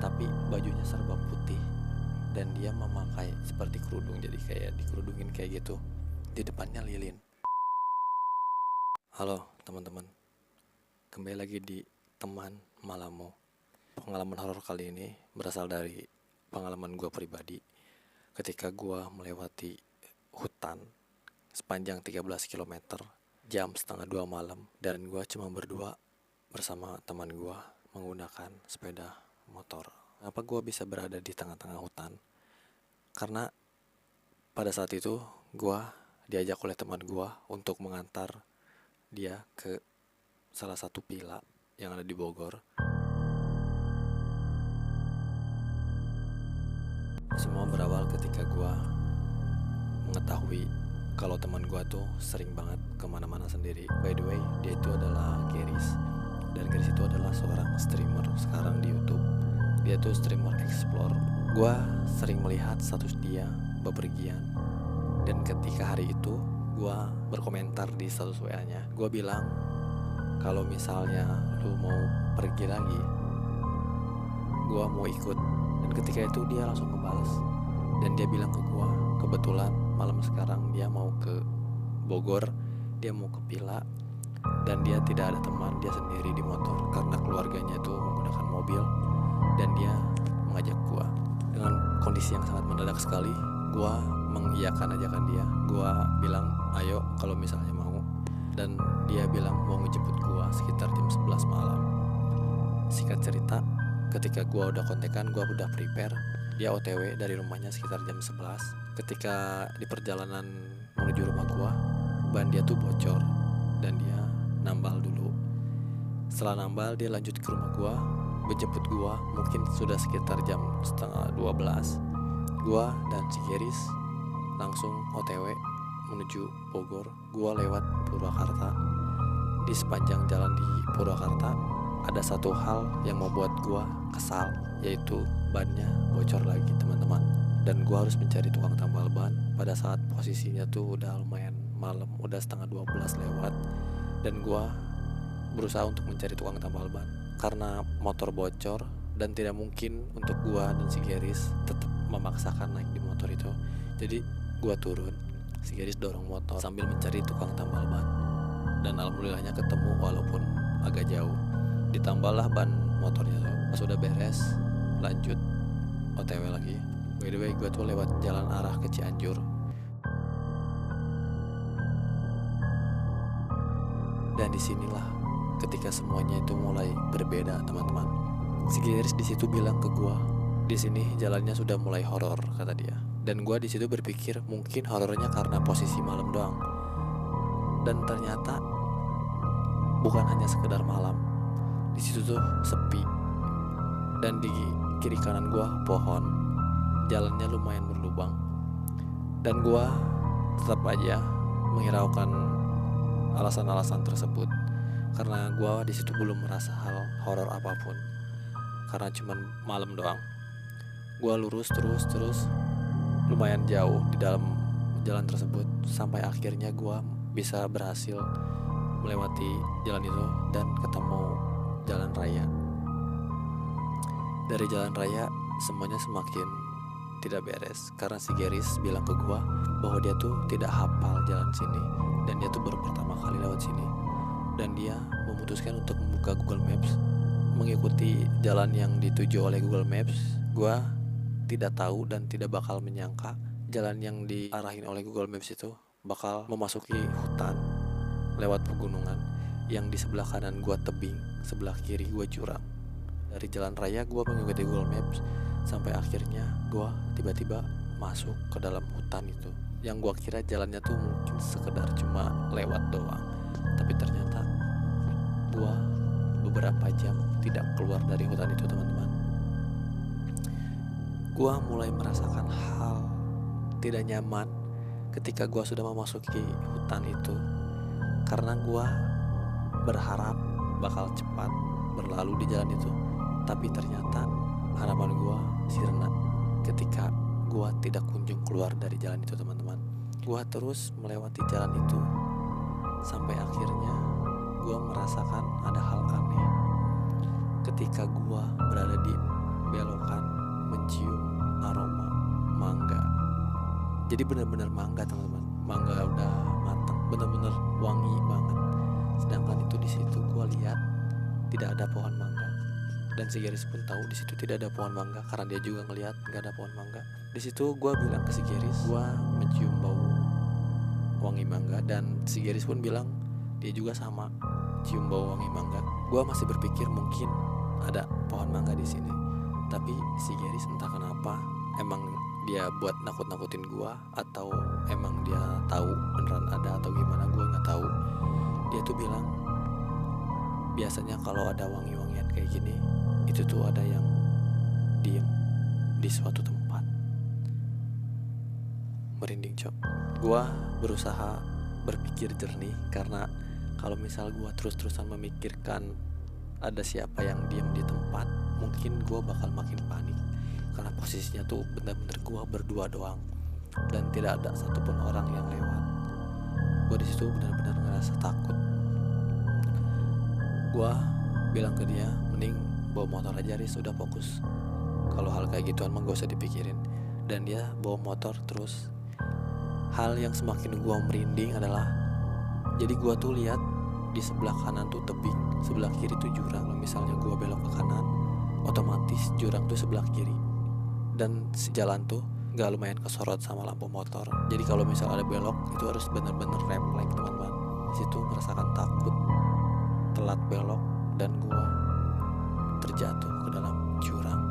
tapi bajunya serba putih dan dia memakai seperti kerudung, jadi kayak dikerudungin kayak gitu. Di depannya lilin. Halo teman-teman, kembali lagi di Teman Malammu. Pengalaman horor kali ini berasal dari pengalaman gue pribadi ketika gue melewati hutan sepanjang 13 km jam setengah 2 malam, dan gue cuma berdua bersama teman gue menggunakan sepeda motor. Kenapa gue bisa berada di tengah-tengah hutan? Karena pada saat itu gue diajak oleh teman gue untuk mengantar dia ke salah satu villa yang ada di Bogor. Semua berawal ketika gue mengetahui kalau teman gue tuh sering banget kemana-mana sendiri. By the way, dia itu adalah Geris, dan Geris itu adalah seorang streamer sekarang di YouTube. Dia tuh streamer explore. Gue sering melihat status dia bepergian, dan ketika hari itu gue berkomentar di status WA-nya. Gue bilang kalau misalnya lu mau pergi lagi, gue mau ikut. Dan ketika itu dia langsung ngebales, dan dia bilang ke gue, kebetulan malam sekarang dia mau ke Bogor, dia mau ke villa, dan dia tidak ada teman, dia sendiri di motor karena keluarganya itu menggunakan mobil, dan dia mengajak gue. Dengan kondisi yang sangat mendadak sekali, gue mengiyakan ajakan dia. Gue bilang ayo kalau misalnya mau, dan dia bilang mau ngejemput gue sekitar jam 11 malam. Singkat cerita, ketika gue udah kontekan, gue udah prepare, dia OTW dari rumahnya sekitar jam 11. Ketika di perjalanan menuju rumah gue, ban dia tuh bocor dan dia nambal dulu. Setelah nambal, dia lanjut ke rumah gue, menjemput gue mungkin sudah sekitar jam setengah 12. Gue dan si Geris langsung OTW menuju Bogor. Gue lewat Purwakarta. Di sepanjang jalan di Purwakarta ada satu hal yang membuat gue kesal, yaitu bannya bocor lagi teman-teman. Dan gue harus mencari tukang tambal ban pada saat posisinya tuh udah lumayan malam, udah setengah 12 lewat. Dan gue berusaha untuk mencari tukang tambal ban karena motor bocor, dan tidak mungkin untuk gue dan si Geris tetap memaksakan naik di motor itu. Jadi gue turun, si Geris dorong motor sambil mencari tukang tambal ban, dan alhamdulillahnya ketemu walaupun agak jauh. Ditambahlah ban motornya tuh. Pas udah beres, lanjut OTW lagi. By the way, gue tuh lewat jalan arah ke Cianjur. Dan disinilah ketika semuanya itu mulai berbeda teman-teman. Si Geris di situ bilang ke gue, di sini jalannya sudah mulai horor kata dia. Dan gue di situ berpikir mungkin horornya karena posisi malam doang. Dan ternyata bukan hanya sekedar malam. Di situ tuh sepi, dan di kiri kanan gue pohon, jalannya lumayan berlubang, dan gue tetap aja menghiraukan alasan-alasan tersebut karena gue di situ belum merasa hal horor apapun, karena cuman malam doang. Gue lurus terus lumayan jauh di dalam jalan tersebut sampai akhirnya gue bisa berhasil melewati jalan itu dan ketemu jalan raya. Dari jalan raya semuanya semakin tidak beres karena si Geris bilang ke gua bahwa dia tuh tidak hafal jalan sini, dan dia tuh baru pertama kali lewat sini, dan dia memutuskan untuk membuka Google Maps, mengikuti jalan yang dituju oleh Google Maps. Gua tidak tahu dan tidak bakal menyangka jalan yang diarahin oleh Google Maps itu bakal memasuki hutan lewat pegunungan yang di sebelah kanan gua tebing, sebelah kiri gua jurang. Dari jalan raya gua mengikuti Google Maps sampai akhirnya gua tiba-tiba masuk ke dalam hutan itu. Yang gua kira jalannya tuh mungkin sekedar cuma lewat doang, tapi ternyata gua beberapa jam tidak keluar dari hutan itu teman-teman. Gua mulai merasakan hal tidak nyaman ketika gua sudah memasuki hutan itu, karena gua berharap bakal cepat berlalu di jalan itu, tapi ternyata harapan gue sirna ketika gue tidak kunjung keluar dari jalan itu teman-teman. Gue terus melewati jalan itu sampai akhirnya gue merasakan ada hal aneh ketika gue berada di belokan Jadi bener-bener mangga teman-teman, mangga udah matang, bener-bener wangi banget. Sedangkan itu di situ gue lihat tidak ada pohon mangga, dan si Geris pun tahu di situ tidak ada pohon mangga karena dia juga ngelihat nggak ada pohon mangga. Di situ gue bilang ke si Geris, gue mencium bau wangi mangga, dan si Geris pun bilang dia juga sama cium bau wangi mangga. Gue masih berpikir mungkin ada pohon mangga di sini, tapi si Geris entah kenapa, emang dia buat nakut-nakutin gue atau emang dia tahu beneran ada atau gimana, gue nggak tahu. Dia tuh bilang biasanya kalau ada wangi-wangian kayak gini itu tuh ada yang diem di suatu tempat. Merinding cok. Gue berusaha berpikir jernih, karena kalau misal gue terus-terusan memikirkan ada siapa yang diem di tempat, mungkin gue bakal makin panik, karena posisinya tuh bener-bener gue berdua doang dan tidak ada satupun orang yang lewat. Gue di situ benar-benar ngerasa takut. Gue bilang ke dia, mending bawa motor aja Riz, udah fokus. Kalau hal kayak gituan mah gak usah dipikirin. Dan dia bawa motor terus. Hal yang semakin gue merinding adalah, jadi gue tuh lihat di sebelah kanan tuh tebing, sebelah kiri tuh jurang. Kalau misalnya gue belok ke kanan, otomatis jurang tuh sebelah kiri. Dan si jalan tuh gak lumayan kesorot sama lampu motor. Jadi kalau misal ada belok itu harus bener-bener refleks teman-teman. Di situ merasakan takut, telat belok, dan gue terjatuh ke dalam jurang.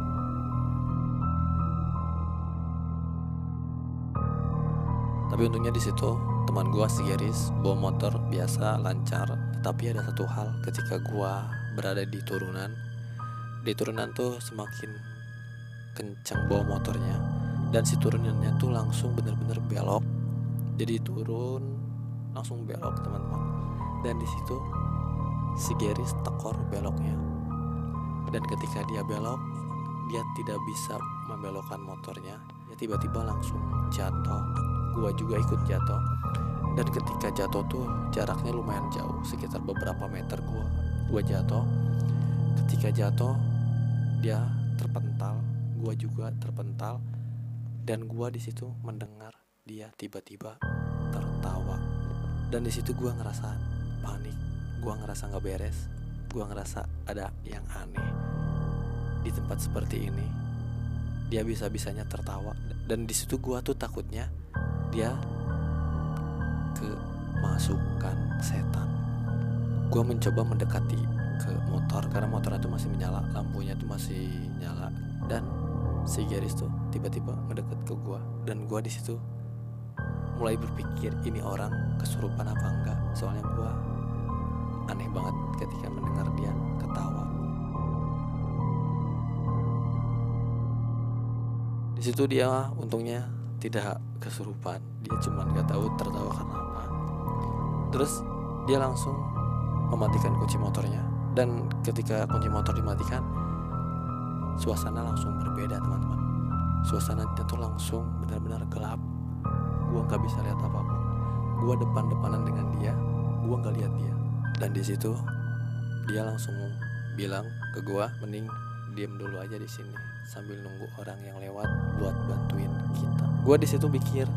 Tapi untungnya di situ teman gue si Geris bawa motor biasa lancar. Tapi ada satu hal, ketika gue berada di turunan tuh semakin kencang bawa motornya, dan si turunannya tuh langsung bener-bener belok. Jadi turun langsung belok teman-teman. Dan di situ si Geris tekor beloknya, dan ketika dia belok, dia tidak bisa membelokkan motornya. Dia tiba-tiba langsung jatuh. Gua juga ikut jatuh. Dan ketika jatuh tuh jaraknya lumayan jauh, sekitar beberapa meter. Gua jatuh. Ketika jatuh, dia terpental, gua juga terpental, dan gua di situ mendengar dia tiba-tiba tertawa. Dan di situ gua ngerasa panik, gua ngerasa nggak beres, gua ngerasa ada yang aneh di tempat seperti ini. Dia bisa-bisanya tertawa, dan di situ gua tuh takutnya dia kemasukan setan. Gua mencoba mendekati ke motor karena motornya tuh masih menyala, lampunya tuh masih nyala, dan si Geris tuh tiba-tiba mendekat ke gua, dan gua di situ mulai berpikir ini orang kesurupan apa enggak, soalnya gua aneh banget ketika mendengar dia ketawa. Di situ dia untungnya tidak kesurupan, dia cuma nggak tahu tertawa karena apa. Terus dia langsung mematikan kunci motornya, dan ketika kunci motor dimatikan, suasana langsung berbeda teman-teman. Suasananya tuh langsung benar-benar gelap. Gua nggak bisa lihat apapun. Gua depan-depanan dengan dia, gua nggak lihat dia. Dan di situ dia langsung bilang ke gua, mending diem dulu aja di sini sambil nunggu orang yang lewat buat bantuin kita. Gua di situ pikir,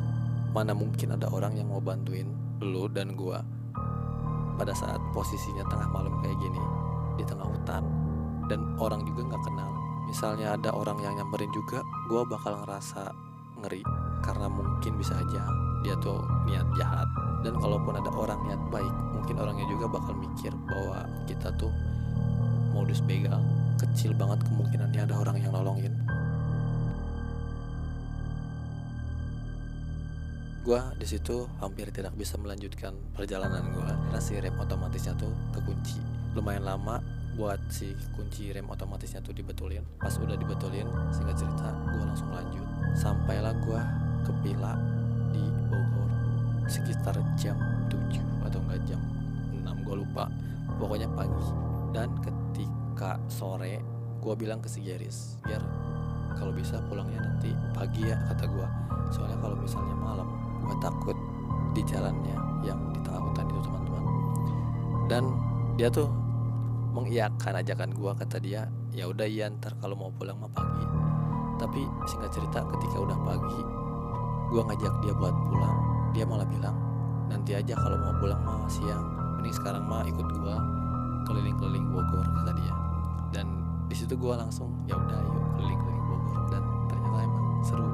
mana mungkin ada orang yang mau bantuin lu dan gua pada saat posisinya tengah malam kayak gini di tengah hutan, dan orang juga nggak kenal. Misalnya ada orang yang nyamperin juga, gua bakal ngerasa ngeri karena mungkin bisa aja dia tuh niat jahat. Dan kalaupun ada orang niat baik, mungkin orangnya juga bakal mikir bahwa kita tuh modus begal. Kecil banget kemungkinannya ada orang yang nolongin. Gua di situ hampir tidak bisa melanjutkan perjalanan gua karena si rem otomatisnya tuh kekunci. Lumayan lama buat si kunci rem otomatisnya tuh dibetulin. Pas udah dibetulin, singkat cerita gua langsung lanjut. Sampailah gua ke villa di Bogor sekitar jam 7 atau enggak jam 6, gua lupa. Pokoknya pagi. Dan ketika sore, gua bilang ke si Geris, Ger, kalau bisa pulangnya nanti pagi ya, kata gua. Soalnya kalau misalnya malam, gua takut di jalannya yang di tengah hutan itu teman-teman. Dan dia tuh mengiyakan ajakan gua, kata dia, ya udah iya ntar kalau mau pulang mah pagi. Tapi singkat cerita ketika udah pagi, Gue ngajak dia buat pulang, dia malah bilang nanti aja kalau mau pulang mah siang, mending sekarang mah ikut gue keliling-keliling Bogor, kata dia. Dan di situ gue langsung ya udah yuk keliling-keliling Bogor, dan ternyata emang seru.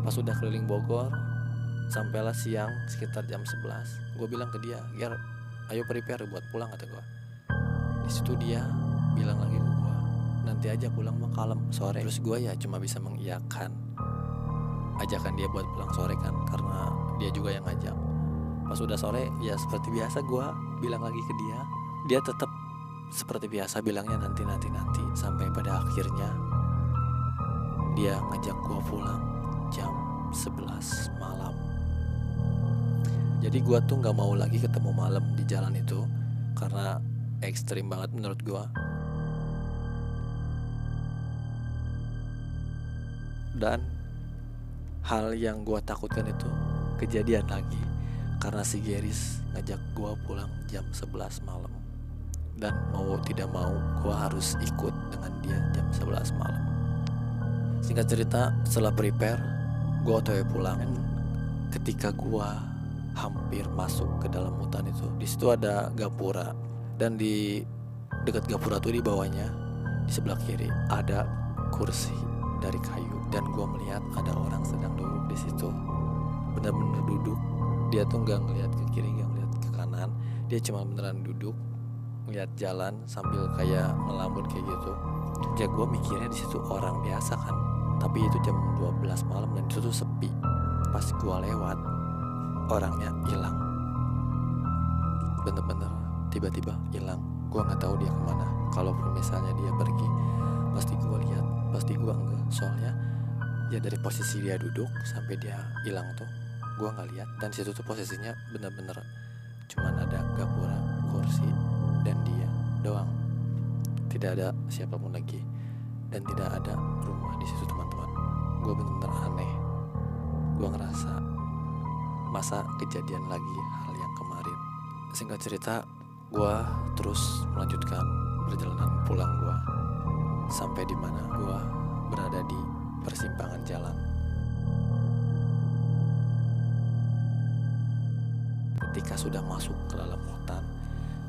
Pas udah keliling Bogor, sampailah siang sekitar jam 11. Gue bilang ke dia, "Ger, ayo prepare buat pulang," kata gue. Di situ dia bilang lagi ke gue, "Nanti aja pulang mah kalem sore." Terus gue ya cuma bisa mengiyakan ajakan dia buat pulang sore kan, karena dia juga yang ngajak. Pas udah sore ya seperti biasa gue bilang lagi ke dia. Dia tetap seperti biasa bilangnya nanti. Sampai pada akhirnya dia ngajak gue pulang jam 11 malam. Jadi gue tuh gak mau lagi ketemu malam di jalan itu, karena ekstrim banget menurut gue. Dan hal yang gue takutkan itu kejadian lagi, karena si Geris ngajak gue pulang jam 11 malam. Dan mau tidak mau gue harus ikut dengan dia jam 11 malam. Singkat cerita, setelah prepare, gue otw pulang. Dan ketika gue hampir masuk ke dalam hutan itu, di situ ada gapura. Dan di dekat gapura tuh di bawahnya, di sebelah kiri ada kursi dari kayu. Dan gue melihat ada orang sedang duduk di situ, benar-benar duduk. Dia tuh nggak ngelihat ke kiri, nggak ngelihat ke kanan. Dia cuma beneran duduk, ngeliat jalan sambil kayak ngelamun kayak gitu. Ya gue mikirnya di situ orang biasa kan, tapi itu jam 12 malam dan itu tuh sepi. Pas gue lewat, orangnya hilang, bener-bener tiba-tiba hilang. Gue nggak tahu dia kemana. Kalaupun misalnya dia pergi, pasti gue lihat, pasti gue enggak. Soalnya ya dari posisi dia duduk sampai dia hilang tuh gue nggak lihat. Dan situ tuh posisinya bener-bener cuman ada gapura, kursi, dan dia doang. Tidak ada siapapun lagi, dan tidak ada rumah di situ, teman-teman. Gue bener-bener aneh. Gue ngerasa masa kejadian lagi hal yang kemarin. Singkat cerita, gue terus melanjutkan perjalanan pulang gue sampai di mana gue berada di persimpangan jalan. Ketika sudah masuk ke dalam hutan,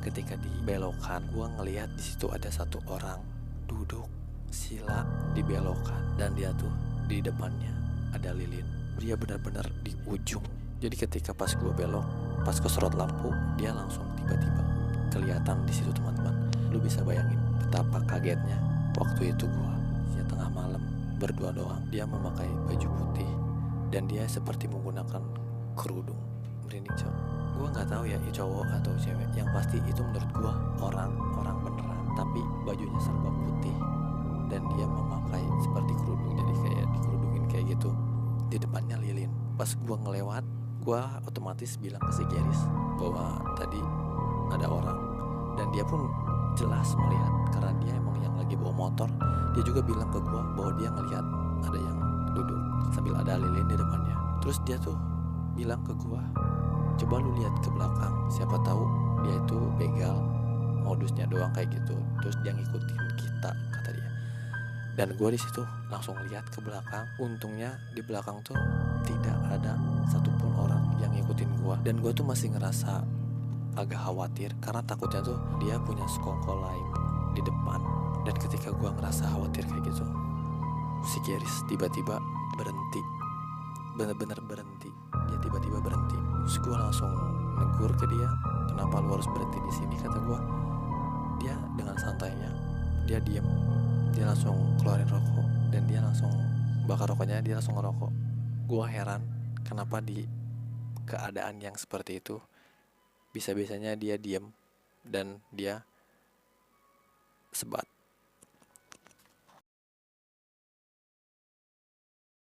ketika di belokan, gue ngelihat di situ ada satu orang duduk sila di belokan, dan dia tuh di depannya ada lilin. Dia benar-benar di ujung. Jadi ketika pas gue belok, pas kesorot lampu, dia langsung tiba-tiba kelihatan di situ, teman-teman. Lu bisa bayangin betapa kagetnya waktu itu gue. Ya tengah malam berdua doang. Dia memakai baju putih dan dia seperti menggunakan kerudung. Merinding, cowok. Gue nggak tahu ya cowok atau cewek. Yang pasti itu menurut gue orang beneran, tapi bajunya serba putih dan dia memakai seperti kerudung, jadi kayak dikerudungin kayak gitu. Di depannya lilin. Pas gue ngelewat, gue otomatis bilang ke si Geris bahwa tadi ada orang, dan dia pun jelas melihat karena dia emang yang lagi bawa motor. Dia juga bilang ke gue bahwa dia ngelihat ada yang duduk sambil ada lilin di depannya. Terus dia tuh bilang ke gue, coba lu lihat ke belakang, siapa tahu dia itu begal, modusnya doang kayak gitu. Terus dia ngikutin kita, kata dia. Dan gue di situ langsung lihat ke belakang. Untungnya di belakang tuh tidak ada satupun orang yang ngikutin gue. Dan gue tuh masih ngerasa agak khawatir karena takutnya tuh dia punya sekongkol lain di depan. Dan ketika gue ngerasa khawatir kayak gitu, si Geris tiba-tiba berhenti, bener-bener berhenti. Dia tiba-tiba berhenti. Terus gue langsung negur ke dia, kenapa lu harus berhenti di sini, kata gue. Dia dengan santainya dia diem. Dia langsung keluarin rokok dan dia langsung bakar rokoknya, dia langsung ngerokok. Gue heran kenapa di keadaan yang seperti itu bisa-bisanya dia diem dan dia sebat.